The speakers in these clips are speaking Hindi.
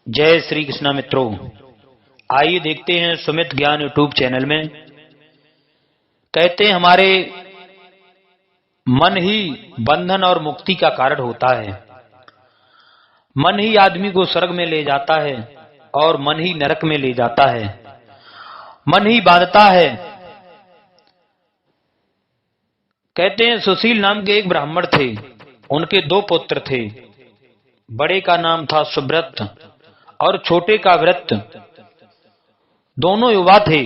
जय श्री कृष्णा मित्रों, आइए देखते हैं सुमित ज्ञान यूट्यूब चैनल में। कहते हैं हमारे मन ही बंधन और मुक्ति का कारण होता है। मन ही आदमी को स्वर्ग में ले जाता है और मन ही नरक में ले जाता है। मन ही बांधता है। कहते हैं सुशील नाम के एक ब्राह्मण थे। उनके दो पुत्र थे। बड़े का नाम था सुव्रत और छोटे का व्रत। दोनों युवा थे।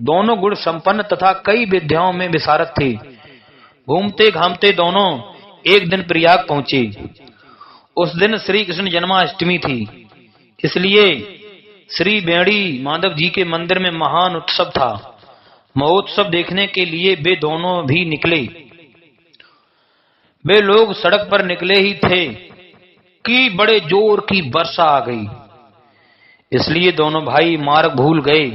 दोनों गुण संपन्न तथा कई विद्याओं में विशारद थे। घूमते घामते दोनों एक दिन प्रयाग पहुंचे। उस दिन श्री कृष्ण जन्माष्टमी थी, इसलिए श्री बेड़ी माधव जी के मंदिर में महान उत्सव था। महोत्सव देखने के लिए वे दोनों भी निकले। वे लोग सड़क पर निकले ही थे कि बड़े जोर की वर्षा आ गई। इसलिए दोनों भाई मार्ग भूल गए।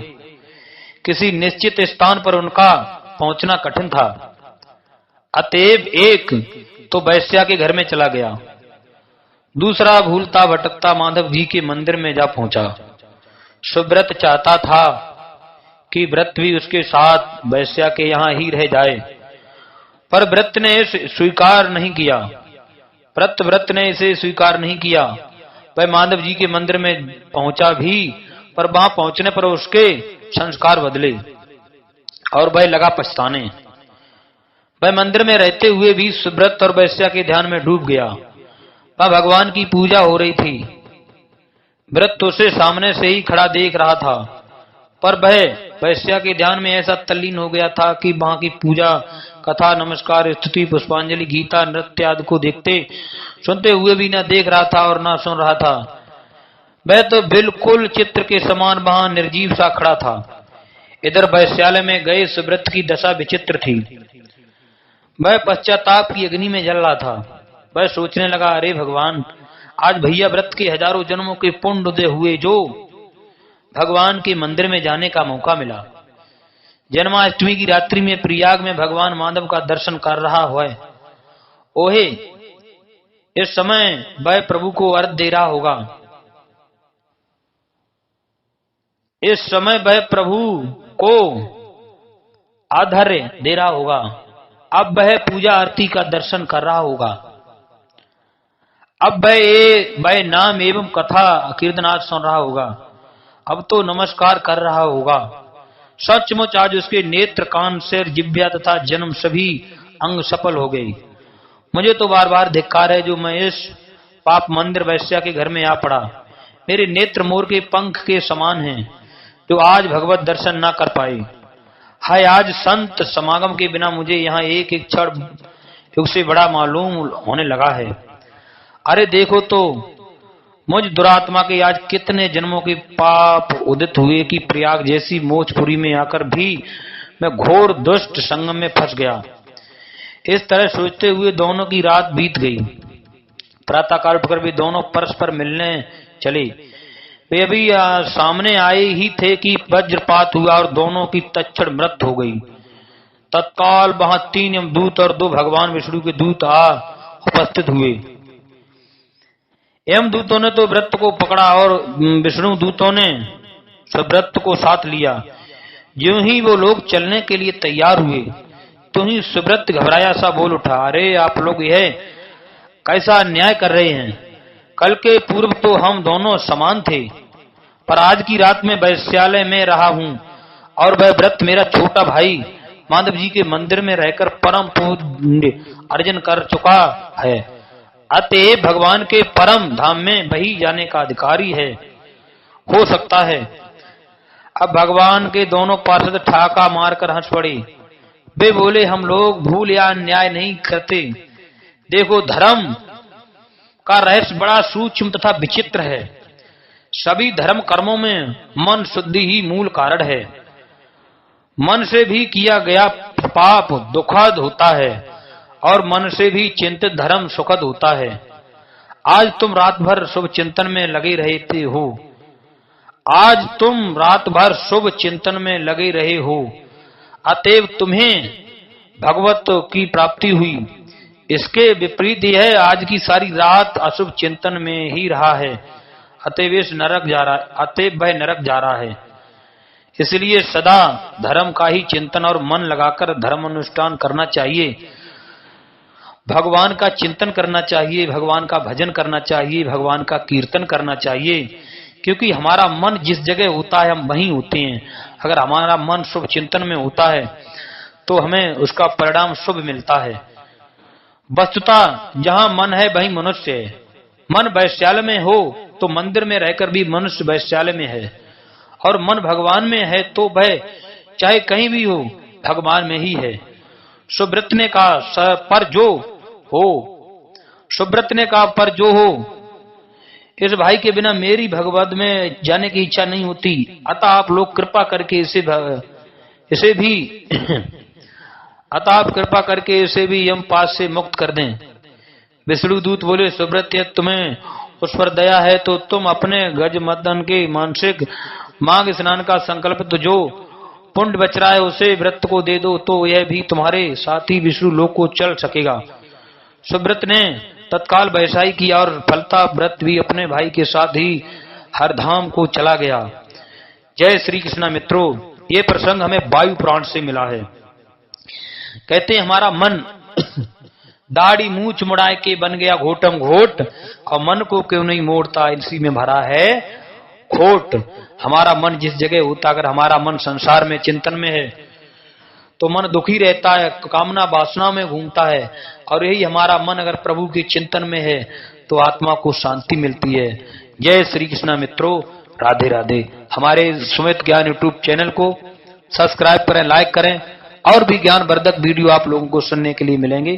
किसी निश्चित स्थान पर उनका पहुंचना कठिन था। अतएव एक तो वैश्या के घर में चला गया, दूसरा भूलता भटकता माधव जी के मंदिर में जा पहुंचा। सुव्रत चाहता था कि व्रत भी उसके साथ वैश्या के यहां ही रह जाए, पर व्रत ने स्वीकार नहीं किया। व्रत ने इसे स्वीकार नहीं किया। वह माधव जी के मंदिर में पहुंचा भी, पर वहां पहुंचने पर उसके संस्कार बदले और वह लगा पछताने। वह मंदिर में रहते हुए भी सुव्रत और वैश्या के ध्यान में डूब गया। वह भगवान की पूजा हो रही थी। व्रत उसे सामने से ही खड़ा देख रहा था, पर वह वैश्या के ध्यान में ऐसा तल्लीन हो गया था कि वहां की पूजा, कथा, नमस्कार, स्तुति, पुष्पांजलि, गीता, नृत्य आदि को देखते सुनते हुए भी न देख रहा था और न सुन रहा था। वह तो बिल्कुल चित्र के समान वहां निर्जीव सा खड़ा था। इधर वैश्यालय में गए सुव्रत की दशा विचित्र थी। वह पश्चाताप की अग्नि में जल रहा था। वह सोचने लगा, अरे भगवान, आज भैया व्रत के हजारों जन्मों के पुण्य उदय हुए जो भगवान के मंदिर में जाने का मौका मिला। जन्माष्टमी की रात्रि में प्रयाग में भगवान माधव का दर्शन कर रहा है। ओहे, इस समय वह प्रभु को अर्घ दे रहा होगा। इस समय वह प्रभु को आदर्य दे रहा होगा। अब वह पूजा आरती का दर्शन कर रहा होगा। अब वह नाम एवं कथा कीर्तनाद सुन रहा होगा। अब तो नमस्कार कर रहा होगा। सचमुच आज उसके नेत्र, कान, सिर, जिह्वा तथा जन्म सभी अंग सफल हो गई। मुझे तो बार बार धिक्कार है जो मैं इस पाप मंदिर वैश्या के घर में आ पड़ा। मेरे नेत्र मोर के पंख के समान हैं जो आज भगवत दर्शन ना कर पाए। हाय, आज संत समागम के बिना मुझे यहाँ एक एक क्षण युग से बड़ा मालूम होने लगा है। अरे देखो तो, मुझ दुरात्मा के आज कितने जन्मों के पाप उदित हुए कि प्रयाग जैसी मोक्षपुरी में आकर भी मैं घोर दुष्ट संगम में फंस गया। इस तरह सोचते हुए दोनों की रात बीत गई। प्रातःकाल उठकर भी दोनों परस्पर मिलने चले। वे अभी सामने आए ही थे कि वज्रपात हुआ और दोनों की तत्क्षण मृत्यु हो गई। तत्काल वहां 3 यमदूत और 2 भगवान विष्णु के दूत आ उपस्थित हुए। यमदूतों ने तो व्रत को पकड़ा और विष्णु दूतों ने सुव्रत को साथ लिया। ज्यों ही वो लोग चलने के लिए तैयार हुए, तो ही सुव्रत घबराया सा बोल उठा, अरे आप लोग यह कैसा अन्याय कर रहे हैं? कल के पूर्व तो हम दोनों समान थे, पर आज की रात में वैश्यालय में रहा हूं और वह व्रत मेरा छोटा भाई माधव जी के मंदिर में रहकर परम पुण्य अर्जन कर चुका है। अतएव भगवान के परम धाम में वही जाने का अधिकारी है, हो सकता है। अब भगवान के दोनों पार्षद ठाका मारकर हंस पड़े। वे बोले, हम लोग भूल या अन्याय नहीं करते। देखो, धर्म का रहस्य बड़ा सूक्ष्म तथा विचित्र है। सभी धर्म कर्मों में मन शुद्धि ही मूल कारण है। मन से भी किया गया पाप दुखद होता है और मन से भी चिंतित धर्म सुखद होता है। आज तुम रात भर शुभ चिंतन में लगे रहते हो। आज तुम रात भर शुभ चिंतन में लगे रहे हो, अतएव तुम्हें भगवत की प्राप्ति हुई। इसके विपरीत यह आज की सारी रात अशुभ चिंतन में ही रहा है, अतएव वह नरक जा रहा है। इसलिए सदा धर्म का ही चिंतन और मन लगाकर धर्म अनुष्ठान करना चाहिए, भगवान का चिंतन करना चाहिए, भगवान का भजन करना चाहिए, भगवान का कीर्तन करना चाहिए, क्योंकि हमारा मन जिस जगह होता है हम वहीं होते हैं। अगर हमारा मन शुभ चिंतन में होता है तो हमें उसका परिणाम शुभ मिलता है। वस्तुतः जहां मन है वहीं मनुष्य है। मन वैश्यालय में हो तो मंदिर में रहकर भी मनुष्य वैश्यालय में है, और मन भगवान में है तो वह चाहे कहीं भी हो भगवान में ही है। सुब्रत ने कहा पर जो हो, सुब्रत ने कहा पर जो हो, इस भाई के बिना मेरी भगवत में जाने की इच्छा नहीं होती, अतः आप लोग कृपा करके इसे भी अतः आप कृपा करके इसे भी यमपाश से मुक्त कर दें। विष्णु दूत बोले, सुब्रत तुम्हें उस पर दया है तो तुम अपने गज मदन के मानसिक माघ स्नान का संकल्प तो जो पुण्य बच रहा है उसे व्रत को दे दो, तो यह भी तुम्हारे साथ ही विष्णु लोक को चल सकेगा। सुब्रत ने तत्काल वैसा ही किया और फलता व्रत भी अपने भाई के साथ ही हरधाम को चला गया। जय श्री कृष्णा। मित्रों, ये प्रसंग हमें वायु पुराण से मिला है। कहते हैं हमारा मन दाढ़ी मूछ मुड़ाए के बन गया घोटम घोट, और मन को क्यों नहीं मोड़ता, इसी में भरा है खोट। हमारा मन जिस जगह होता, अगर हमारा मन संसार में चिंतन में है तो मन दुखी रहता है, कामना वासना में घूमता है, और यही हमारा मन अगर प्रभु के चिंतन में है तो आत्मा को शांति मिलती है। जय श्री कृष्णा। मित्रों, राधे राधे। हमारे सुमित ज्ञान यूट्यूब चैनल को सब्सक्राइब करें, लाइक करें, और भी ज्ञान वर्धक वीडियो आप लोगों को सुनने के लिए मिलेंगे।